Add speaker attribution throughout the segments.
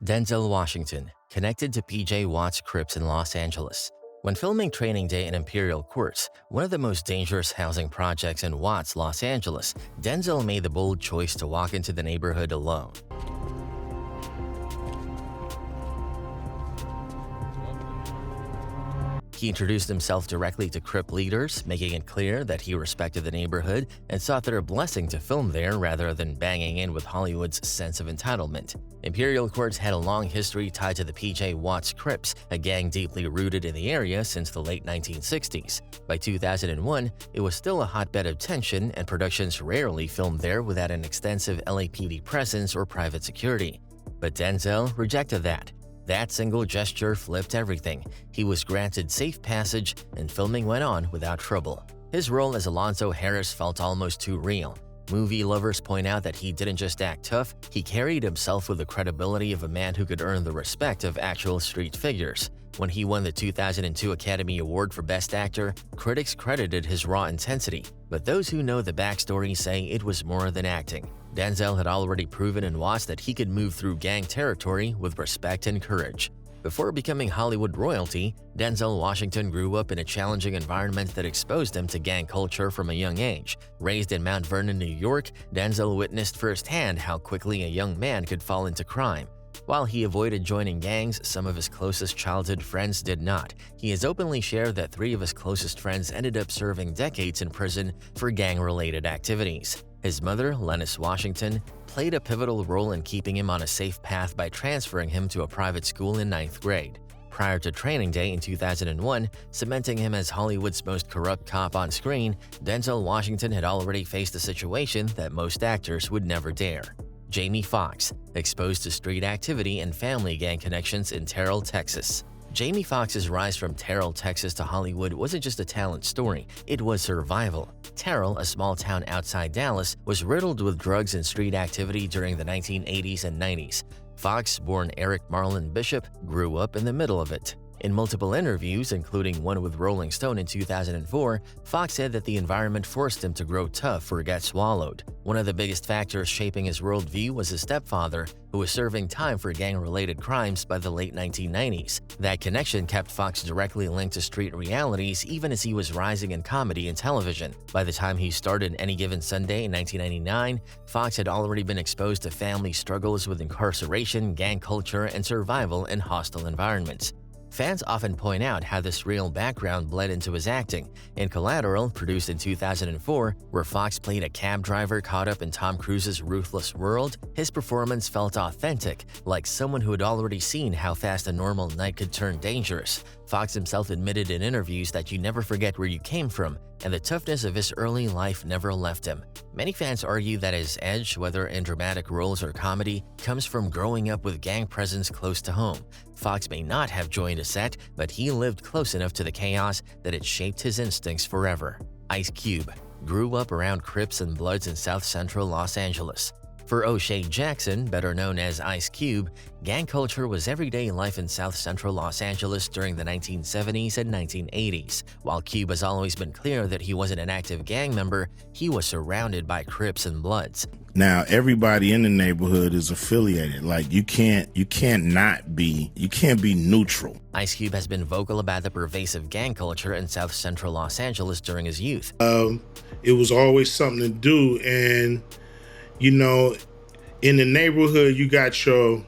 Speaker 1: Denzel Washington, connected to PJ Watts Crips in Los Angeles. When filming Training Day in Imperial Courts, one of the most dangerous housing projects in Watts, Los Angeles, Denzel made the bold choice to walk into the neighborhood alone. He introduced himself directly to Crip leaders, making it clear that he respected the neighborhood and sought their blessing to film there rather than banging in with Hollywood's sense of entitlement. Imperial Courts had a long history tied to the PJ Watts Crips, a gang deeply rooted in the area since the late 1960s. By 2001, it was still a hotbed of tension, and productions rarely filmed there without an extensive LAPD presence or private security. But Denzel rejected that. That single gesture flipped everything. He was granted safe passage, and filming went on without trouble. His role as Alonzo Harris felt almost too real. Movie lovers point out that he didn't just act tough, he carried himself with the credibility of a man who could earn the respect of actual street figures. When he won the 2002 Academy Award for Best Actor, critics credited his raw intensity, but those who know the backstory say it was more than acting. Denzel had already proven in Watts that he could move through gang territory with respect and courage. Before becoming Hollywood royalty, Denzel Washington grew up in a challenging environment that exposed him to gang culture from a young age. Raised in Mount Vernon, New York, Denzel witnessed firsthand how quickly a young man could fall into crime. While he avoided joining gangs, some of his closest childhood friends did not. He has openly shared that 3 of his closest friends ended up serving decades in prison for gang-related activities. His mother, Lennis Washington, played a pivotal role in keeping him on a safe path by transferring him to a private school in 9th grade. Prior to Training Day in 2001, cementing him as Hollywood's most corrupt cop on screen, Denzel Washington had already faced a situation that most actors would never dare. Jamie Foxx, exposed to street activity and family gang connections in Terrell, Texas. Jamie Foxx's rise from Terrell, Texas to Hollywood wasn't just a talent story, it was survival. Terrell, a small town outside Dallas, was riddled with drugs and street activity during the 1980s and 90s. Foxx, born Eric Marlon Bishop, grew up in the middle of it. In multiple interviews, including one with Rolling Stone in 2004, Foxx said that the environment forced him to grow tough or get swallowed. One of the biggest factors shaping his worldview was his stepfather, who was serving time for gang-related crimes by the late 1990s. That connection kept Foxx directly linked to street realities even as he was rising in comedy and television. By the time he started Any Given Sunday in 1999, Foxx had already been exposed to family struggles with incarceration, gang culture, and survival in hostile environments. Fans often point out how this real background bled into his acting. In Collateral, produced in 2004, where Foxx played a cab driver caught up in Tom Cruise's ruthless world, his performance felt authentic, like someone who had already seen how fast a normal night could turn dangerous. Foxx himself admitted in interviews that you never forget where you came from, and the toughness of his early life never left him. Many fans argue that his edge, whether in dramatic roles or comedy, comes from growing up with gang presence close to home. Foxx may not have joined a set, but he lived close enough to the chaos that it shaped his instincts forever. Ice Cube grew up around Crips and Bloods in South Central Los Angeles. For O'Shea Jackson, better known as Ice Cube, gang culture was everyday life in South Central Los Angeles during the 1970s and 1980s. While Cube has always been clear that he wasn't an active gang member, he was surrounded by Crips and Bloods.
Speaker 2: Now, everybody in the neighborhood is affiliated. Like, you can't be neutral.
Speaker 1: Ice Cube has been vocal about the pervasive gang culture in South Central Los Angeles during his youth.
Speaker 2: It was always something to do, and you know, in the neighborhood, you got your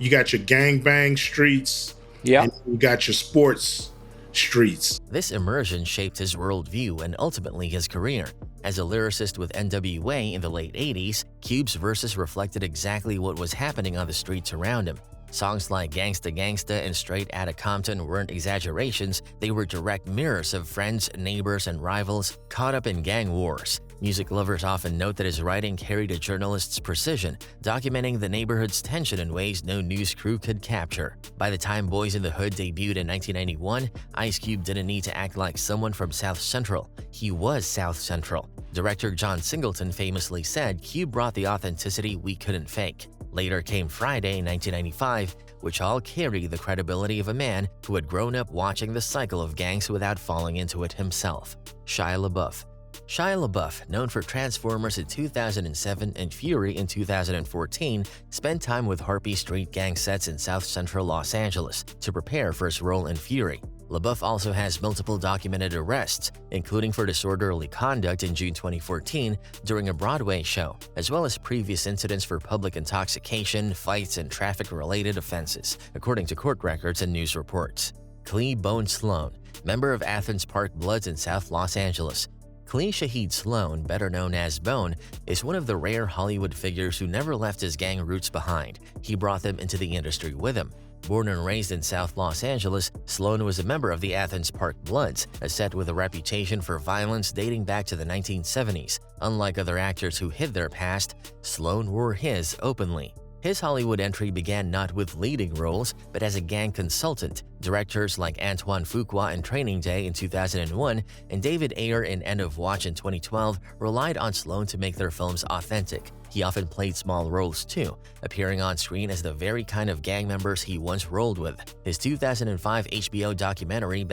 Speaker 2: gangbang streets.
Speaker 3: Yeah.
Speaker 2: And you got your sports streets.
Speaker 1: This immersion shaped his worldview and ultimately his career. As a lyricist with NWA in the late 80s, Cube's verses reflected exactly what was happening on the streets around him. Songs like Gangsta Gangsta and Straight Outta Compton weren't exaggerations, they were direct mirrors of friends, neighbors, and rivals caught up in gang wars. Music lovers often note that his writing carried a journalist's precision, documenting the neighborhood's tension in ways no news crew could capture. By the time Boys in the Hood debuted in 1991, Ice Cube didn't need to act like someone from South Central. He was South Central. Director John Singleton famously said Cube brought the authenticity we couldn't fake. Later came Friday, 1995, which all carry the credibility of a man who had grown up watching the cycle of gangs without falling into it himself. Shia LaBeouf. Shia LaBeouf, known for Transformers in 2007 and Fury in 2014, spent time with Harpy Street gang sets in South Central Los Angeles to prepare for his role in Fury. LaBeouf also has multiple documented arrests, including for disorderly conduct in June 2014 during a Broadway show, as well as previous incidents for public intoxication, fights, and traffic-related offenses, according to court records and news reports. Clee Bone Sloan, member of Athens Park Bloods in South Los Angeles. Clee Shaheed Sloan, better known as Bone, is one of the rare Hollywood figures who never left his gang roots behind. He brought them into the industry with him. Born and raised in South Los Angeles, Sloan was a member of the Athens Park Bloods, a set with a reputation for violence dating back to the 1970s. Unlike other actors who hid their past, Sloan wore his openly. His Hollywood entry began not with leading roles, but as a gang consultant. Directors like Antoine Fuqua in Training Day in 2001 and David Ayer in End of Watch in 2012 relied on Sloan to make their films authentic. He often played small roles too, appearing on screen as the very kind of gang members he once rolled with. His 2005 HBO documentary,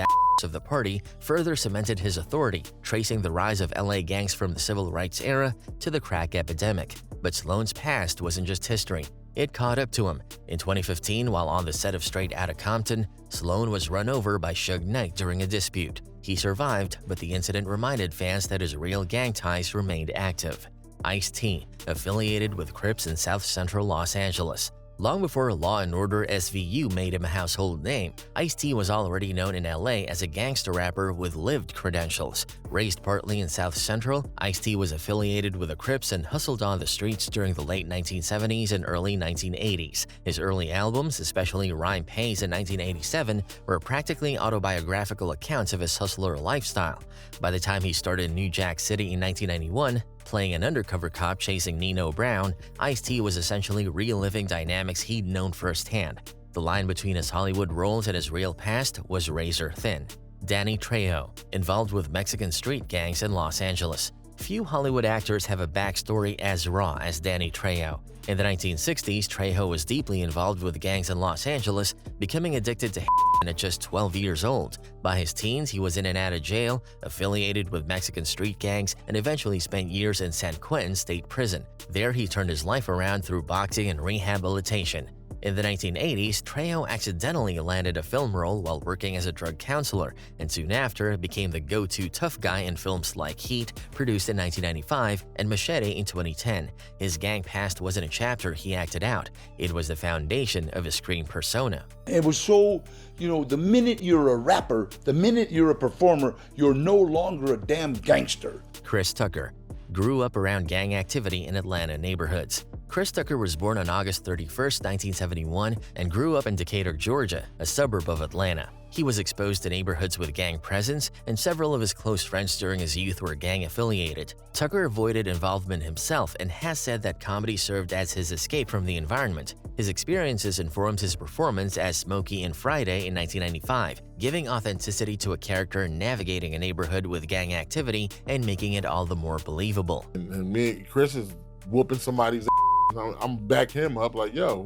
Speaker 1: of the Party, further cemented his authority, tracing the rise of LA gangs from the civil rights era to the crack epidemic. But Sloan's past wasn't just history. It caught up to him. In 2015, while on the set of Straight Outta Compton, Sloan was run over by Suge Knight during a dispute. He survived, but the incident reminded fans that his real gang ties remained active. Ice-T, affiliated with Crips in South Central Los Angeles. Long before Law & Order SVU made him a household name, Ice-T was already known in LA as a gangster rapper with lived credentials. Raised partly in South Central, Ice-T was affiliated with the Crips and hustled on the streets during the late 1970s and early 1980s. His early albums, especially Rhyme Pays in 1987, were practically autobiographical accounts of his hustler lifestyle. By the time he started in New Jack City in 1991, playing an undercover cop chasing Nino Brown, Ice-T was essentially reliving dynamics he'd known firsthand. The line between his Hollywood roles and his real past was razor thin. Danny Trejo, involved with Mexican street gangs in Los Angeles. Few Hollywood actors have a backstory as raw as Danny Trejo. In the 1960s, Trejo was deeply involved with gangs in Los Angeles, becoming addicted to heroin at just 12 years old. By his teens, he was in and out of jail, affiliated with Mexican street gangs, and eventually spent years in San Quentin State Prison. There, he turned his life around through boxing and rehabilitation. In the 1980s, Trejo accidentally landed a film role while working as a drug counselor, and soon after became the go-to tough guy in films like Heat, produced in 1995, and Machete in 2010. His gang past wasn't a chapter he acted out. It was the foundation of his screen persona.
Speaker 3: It was so, the minute you're a rapper, the minute you're a performer, you're no longer a damn gangster.
Speaker 1: Chris Tucker grew up around gang activity in Atlanta neighborhoods. Chris Tucker was born on August 31, 1971, and grew up in Decatur, Georgia, a suburb of Atlanta. He was exposed to neighborhoods with gang presence, and several of his close friends during his youth were gang-affiliated. Tucker avoided involvement himself and has said that comedy served as his escape from the environment. His experiences informed his performance as Smokey in Friday in 1995, giving authenticity to a character navigating a neighborhood with gang activity and making it all the more believable.
Speaker 4: And me and Chris is whooping somebody's ass. I'm backing him up like, yo,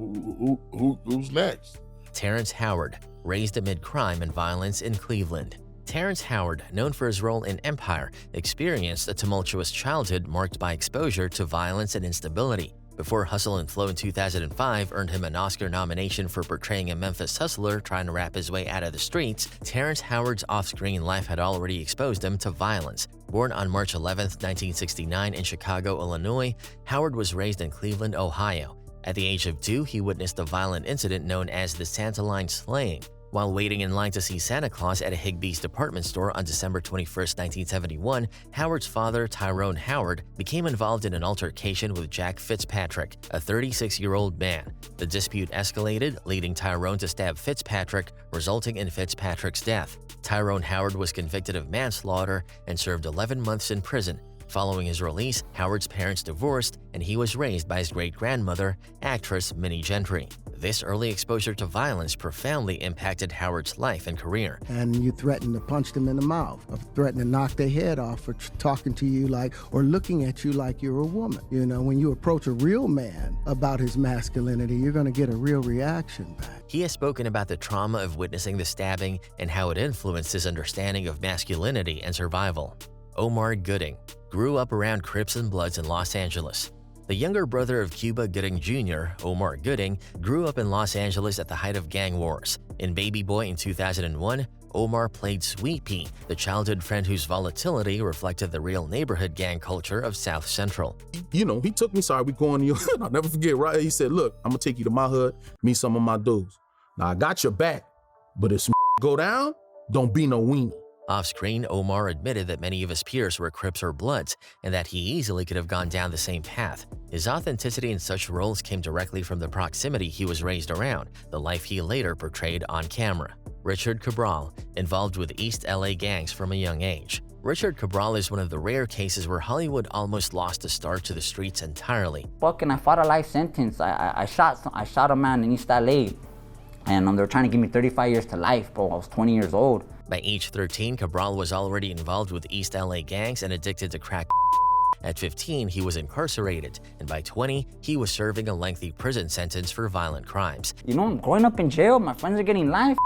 Speaker 4: who's next?
Speaker 1: Terrence Howard, raised amid crime and violence in Cleveland. Terrence Howard, known for his role in Empire, experienced a tumultuous childhood marked by exposure to violence and instability. Before Hustle and Flow in 2005 earned him an Oscar nomination for portraying a Memphis hustler trying to rap his way out of the streets, Terrence Howard's off-screen life had already exposed him to violence. Born on March 11, 1969 in Chicago, Illinois, Howard was raised in Cleveland, Ohio. At the age of 2, he witnessed a violent incident known as the Santa Line slaying. While waiting in line to see Santa Claus at a Higbee's department store on December 21, 1971, Howard's father, Tyrone Howard, became involved in an altercation with Jack Fitzpatrick, a 36-year-old man. The dispute escalated, leading Tyrone to stab Fitzpatrick, resulting in Fitzpatrick's death. Tyrone Howard was convicted of manslaughter and served 11 months in prison. Following his release, Howard's parents divorced, and he was raised by his great-grandmother, actress Minnie Gentry. This early exposure to violence profoundly impacted Howard's life and career.
Speaker 5: And you threaten to punch them in the mouth, or threaten to knock their head off for talking to you or looking at you like you're a woman. When you approach a real man about his masculinity, you're going to get a real reaction back.
Speaker 1: He has spoken about the trauma of witnessing the stabbing and how it influenced his understanding of masculinity and survival. Omar Gooding, grew up around Crips and Bloods in Los Angeles. The younger brother of Cuba Gooding Jr., Omar Gooding, grew up in Los Angeles at the height of gang wars. In Baby Boy in 2001, Omar played Sweet Pea, the childhood friend whose volatility reflected the real neighborhood gang culture of South Central.
Speaker 6: You know, he took me, sorry, we going to your hood. I'll never forget, right? He said, look, I'm gonna take you to my hood, meet some of my dudes. Now, I got your back, but if some go down, don't be no weenie.
Speaker 1: Off-screen, Omar admitted that many of his peers were Crips or Bloods, and that he easily could have gone down the same path. His authenticity in such roles came directly from the proximity he was raised around, the life he later portrayed on camera. Richard Cabral, involved with East L.A. gangs from a young age. Richard Cabral is one of the rare cases where Hollywood almost lost a star to the streets entirely.
Speaker 7: I fought a life sentence. I shot a man in East L.A. and they were trying to give me 35 years to life, bro. I was 20 years old.
Speaker 1: By age 13, Cabral was already involved with East L.A. gangs and addicted to crack. At 15, he was incarcerated, and by 20, he was serving a lengthy prison sentence for violent crimes.
Speaker 7: You know, growing up in jail, my friends are getting life,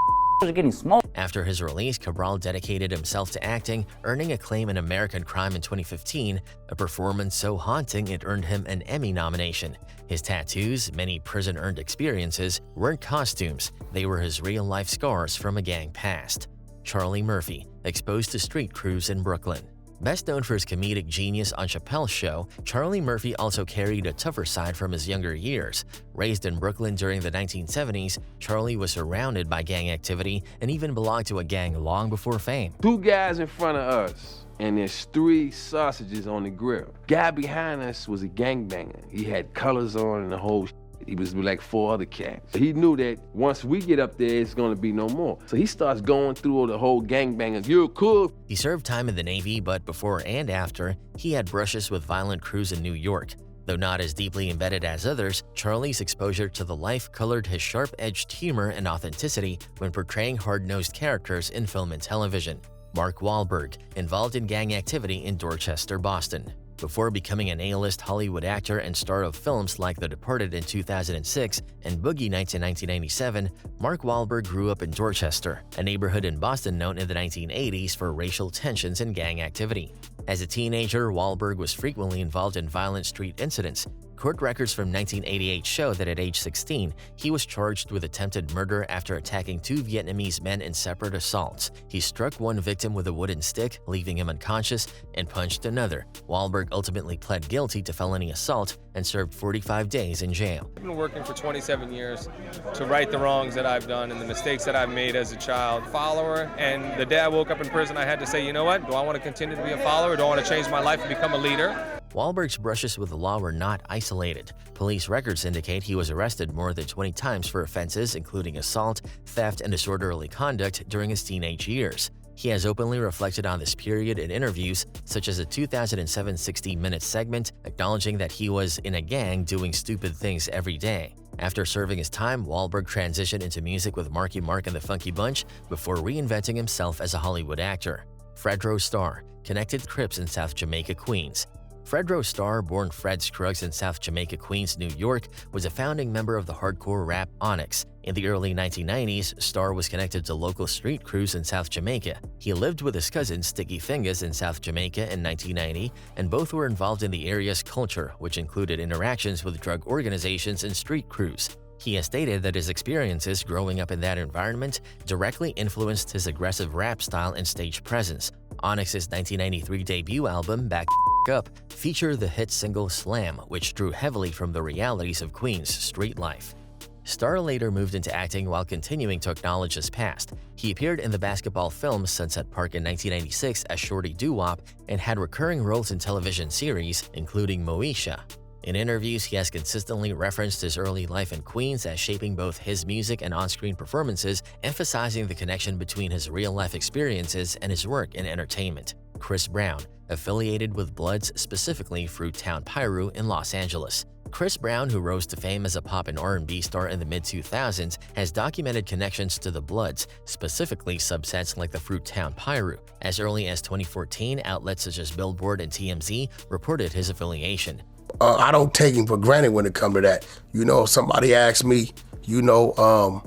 Speaker 7: are getting smoked.
Speaker 1: After his release, Cabral dedicated himself to acting, earning acclaim in American Crime in 2015, a performance so haunting it earned him an Emmy nomination. His tattoos, many prison-earned experiences, weren't costumes, they were his real-life scars from a gang past. Charlie Murphy, exposed to street crews in Brooklyn. Best known for his comedic genius on Chappelle's Show, Charlie Murphy also carried a tougher side from his younger years. Raised in Brooklyn during the 1970s, Charlie was surrounded by gang activity and even belonged to a gang long before fame.
Speaker 8: 2 guys in front of us, and there's 3 sausages on the grill. Guy behind us was a gangbanger. He had colors on and the whole shit. He was with like 4 other cats. He knew that once we get up there, it's gonna be no more. So he starts going through the whole gangbanger. You're cool.
Speaker 1: He served time in the Navy, but before and after, he had brushes with violent crews in New York. Though not as deeply embedded as others, Charlie's exposure to the life colored his sharp-edged humor and authenticity when portraying hard-nosed characters in film and television. Mark Wahlberg, involved in gang activity in Dorchester, Boston. Before becoming an A-list Hollywood actor and star of films like The Departed in 2006 and Boogie Nights in 1997, Mark Wahlberg grew up in Dorchester, a neighborhood in Boston known in the 1980s for racial tensions and gang activity. As a teenager, Wahlberg was frequently involved in violent street incidents. Court records from 1988 show that at age 16, he was charged with attempted murder after attacking 2 Vietnamese men in separate assaults. He struck one victim with a wooden stick, leaving him unconscious, and punched another. Wahlberg ultimately pled guilty to felony assault and served 45 days in jail.
Speaker 9: I've been working for 27 years to right the wrongs that I've done and the mistakes that I've made as a child. Follower, and the day I woke up in prison, I had to say, you know what? Do I want to continue to be a follower? Do I want to change my life and become a leader?
Speaker 1: Wahlberg's brushes with the law were not isolated. Police records indicate he was arrested more than 20 times for offenses including assault, theft, and disorderly conduct during his teenage years. He has openly reflected on this period in interviews, such as a 2007 60-minute segment acknowledging that he was in a gang doing stupid things every day. After serving his time, Wahlberg transitioned into music with Marky Mark and the Funky Bunch before reinventing himself as a Hollywood actor. Fredro Starr, connected Crips in South Jamaica, Queens. Fredro Starr, born Fred Scruggs in South Jamaica, Queens, New York, was a founding member of the hardcore rap Onyx. In the early 1990s, Starr was connected to local street crews in South Jamaica. He lived with his cousin Sticky Fingers in South Jamaica in 1990, and both were involved in the area's culture, which included interactions with drug organizations and street crews. He has stated that his experiences growing up in that environment directly influenced his aggressive rap style and stage presence. Onyx's 1993 debut album, Back Up, featured the hit single Slam, which drew heavily from the realities of Queens' street life. Starr later moved into acting while continuing to acknowledge his past. He appeared in the basketball film Sunset Park in 1996 as Shorty Doo-Wop and had recurring roles in television series, including Moesha. In interviews, he has consistently referenced his early life in Queens as shaping both his music and on-screen performances, emphasizing the connection between his real-life experiences and his work in entertainment. Chris Brown, affiliated with Bloods, specifically Fruittown Piru in Los Angeles. Chris Brown, who rose to fame as a pop and R&B star in the mid-2000s, has documented connections to the Bloods, specifically subsets like the Fruittown Piru. As early as 2014, outlets such as Billboard and TMZ reported his affiliation.
Speaker 10: I don't take him for granted when it comes to that. You know, if somebody asks me, if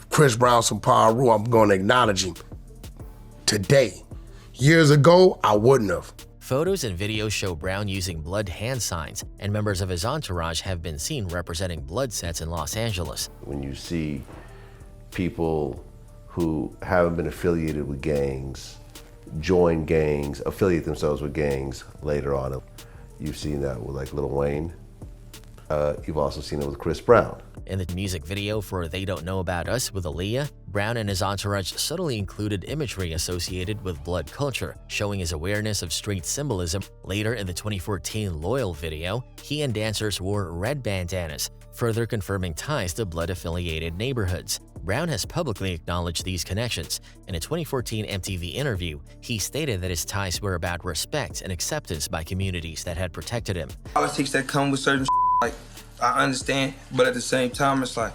Speaker 10: Chris Brown's from Piru, I'm going to acknowledge him. Today. Years ago, I wouldn't have.
Speaker 1: Photos and videos show Brown using blood hand signs, and members of his entourage have been seen representing blood sets in Los Angeles.
Speaker 11: When you see people who haven't been affiliated with gangs join gangs, affiliate themselves with gangs later on, you've seen that with like Lil Wayne. You've also seen it with Chris Brown.
Speaker 1: In the music video for They Don't Know About Us with Aaliyah, Brown and his entourage subtly included imagery associated with blood culture, showing his awareness of street symbolism. Later in the 2014 Loyal video, he and dancers wore red bandanas, further confirming ties to blood-affiliated neighborhoods. Brown has publicly acknowledged these connections. In a 2014 MTV interview, he stated that his ties were about respect and acceptance by communities that had protected him.
Speaker 12: Politics that come with certain like, I understand, but at the same time, it's like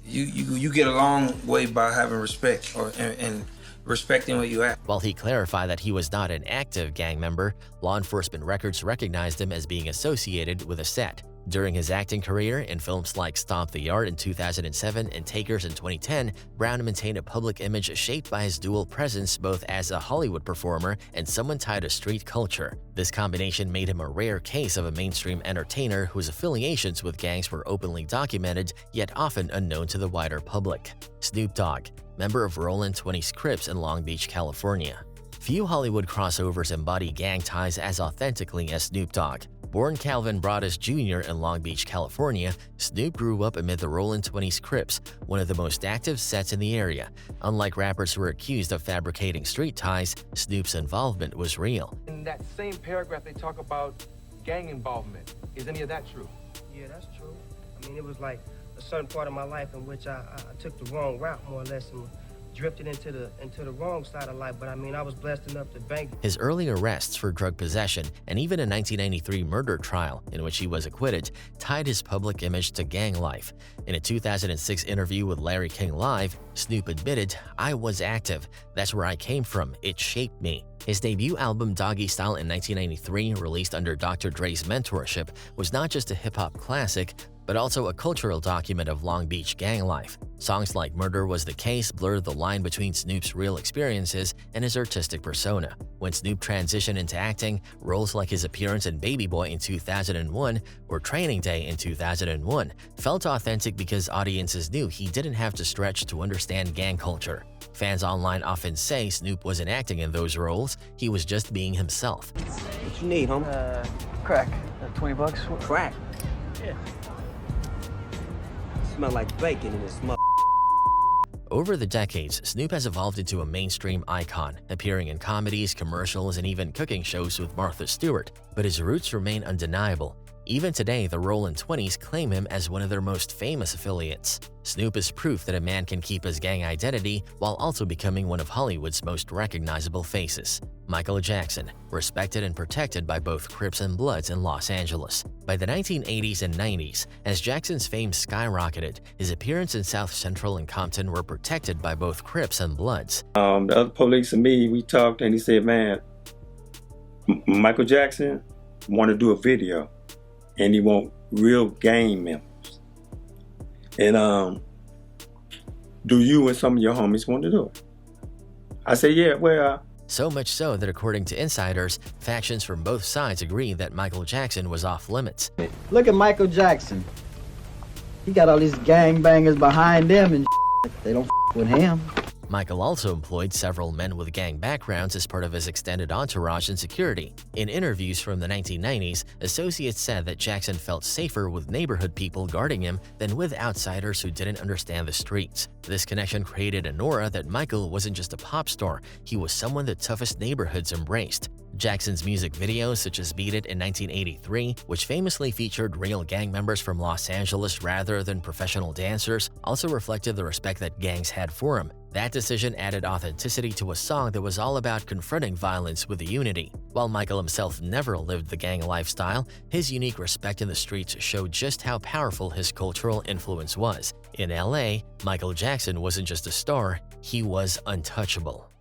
Speaker 12: you get a long way by having respect and respecting where you at.
Speaker 1: While he clarified that he was not an active gang member, law enforcement records recognized him as being associated with a set. During his acting career in films like Stomp the Yard in 2007 and Takers in 2010, Brown maintained a public image shaped by his dual presence both as a Hollywood performer and someone tied to street culture. This combination made him a rare case of a mainstream entertainer whose affiliations with gangs were openly documented, yet often unknown to the wider public. Snoop Dogg, member of Rollin 20's Crips in Long Beach, California. Few Hollywood crossovers embody gang ties as authentically as Snoop Dogg. Born Calvin Broadus Jr. in Long Beach, California, Snoop grew up amid the Rollin 20's Crips, one of the most active sets in the area. Unlike rappers who were accused of fabricating street ties, Snoop's involvement was real.
Speaker 13: In that same paragraph, they talk about gang involvement. Is any of that true?
Speaker 14: Yeah, that's true. I mean, it was like a certain part of my life in which I took the wrong route, more or less, and drifted into the wrong side of life, but I mean, I was blessed enough to bank.
Speaker 1: His early arrests for drug possession and even a 1993 murder trial in which he was acquitted tied his public image to gang life. In a 2006 interview with Larry King Live, Snoop admitted, "I was active. That's where I came from. It shaped me." His debut album Doggy Style in 1993, released under Dr. Dre's mentorship, was not just a hip-hop classic, but also a cultural document of Long Beach gang life. Songs like Murder Was the Case blurred the line between Snoop's real experiences and his artistic persona. When Snoop transitioned into acting, roles like his appearance in Baby Boy in 2001 or Training Day in 2001 felt authentic because audiences knew he didn't have to stretch to understand gang culture. Fans online often say Snoop wasn't acting in those roles, he was just being himself.
Speaker 14: What you need, homie?
Speaker 13: Crack. 20 bucks?
Speaker 14: Crack?
Speaker 13: Yeah.
Speaker 14: Smell like bacon in this mother.
Speaker 1: Over the decades, Snoop has evolved into a mainstream icon, appearing in comedies, commercials, and even cooking shows with Martha Stewart, but his roots remain undeniable. Even today, the Rollin 20s claim him as one of their most famous affiliates. Snoop is proof that a man can keep his gang identity while also becoming one of Hollywood's most recognizable faces. Michael Jackson, respected and protected by both Crips and Bloods in Los Angeles. By the 1980s and 90s, as Jackson's fame skyrocketed, his appearance in South Central and Compton were protected by both Crips and Bloods.
Speaker 15: The other police and me, we talked and he said, man, Michael Jackson want to do a video and he want real gang members. And do you and some of your homies want to do it? I said, yeah, well.
Speaker 1: So much so that according to insiders, factions from both sides agree that Michael Jackson was off limits.
Speaker 16: Look at Michael Jackson. He got all these gangbangers behind him and they don't with him.
Speaker 1: Michael also employed several men with gang backgrounds as part of his extended entourage and security. In interviews from the 1990s, associates said that Jackson felt safer with neighborhood people guarding him than with outsiders who didn't understand the streets. This connection created an aura that Michael wasn't just a pop star, he was someone the toughest neighborhoods embraced. Jackson's music videos, such as Beat It in 1983, which famously featured real gang members from Los Angeles rather than professional dancers, also reflected the respect that gangs had for him. That decision added authenticity to a song that was all about confronting violence with unity. While Michael himself never lived the gang lifestyle, his unique respect in the streets showed just how powerful his cultural influence was. In L.A., Michael Jackson wasn't just a star, he was untouchable.